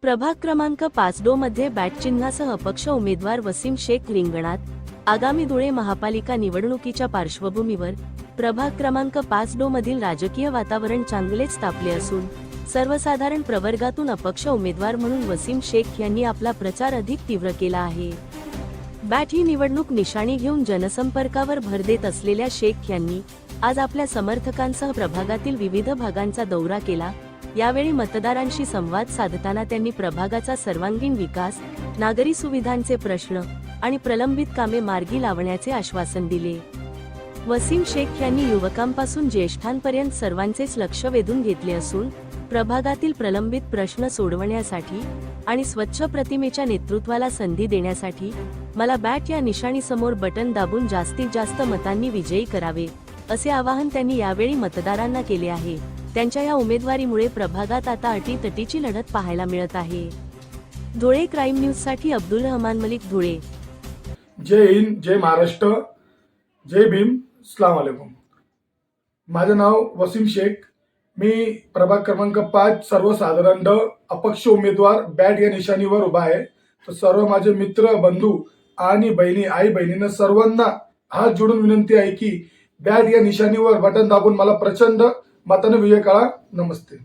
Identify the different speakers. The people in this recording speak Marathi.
Speaker 1: प्रभाग क्रमांक 5 डो मध्ये बॅट चिन्हासह अपक्ष उमेदवार वसीम शेख रिंगणात। आगामी धुळे महापालिका निवडणुकीच्या पार्श्वभूमीवर प्रभाग क्रमांक 5 डो मधील राजकीय वातावरण चांगलेच तापले असून सर्वसाधारण प्रवर्गातून अपक्ष उमेदवार म्हणून वसीम शेख यांनी आपला प्रचार अधिक तीव्र केला आहे। बॅट ही निवडणूक निशाणी घेऊन जनसंपर्कावर भर देत असलेल्या शेख यांनी आज आपल्या समर्थकांसह प्रभागातील विविध भागांचा दौरा केला। यावेळी मतदारांशी संवाद साधताना त्यांनी प्रभागाचा सर्वांगीण विकास, नागरी सुविधांचे प्रश्न आणि प्रलंबित कामे मार्गी लावण्याचे आश्वासन दिले। वसीम शेख यांनी युवकांपासून ज्येष्ठांपर्यंत सर्वांचेच लक्ष वेधून घेतले असून प्रभागातील प्रलंबित प्रश्न सोडवण्यासाठी आणि स्वच्छ प्रतिमेच्या नेतृत्वाला संधी देण्यासाठी मला बॅट या निशाणीसमोर बटन दाबून जास्तीत जास्त मतांनी विजयी करावे, असे आवाहन त्यांनी यावेळी मतदारांना केले आहे। त्यांच्या या उमेदवारीमुळे प्रभागात आता अटीतटीची लढत पाहायला मिळत आहे। धुळे क्राईम न्यूज साठी अब्दुल रहमान मलिक, धुळे।
Speaker 2: जय हिंद, जय महाराष्ट्र, जय भीम, अस्सलाम वालेकुम। माझे नाव वसीम शेख, मी प्रभाग क्रमांक 5 सर्वसाधारण ड अपक्ष उमेदवार बॅट या निशाणीवर उभा आहे। तर सर्व माझे मित्र, बंधू आणि बहिणी, आई बहिणींना सर्वांना हात जोडून विनंती आहे की बॅट या निशाणीवर बटन दाबून मला प्रचंड मताने विजय करा। नमस्ते।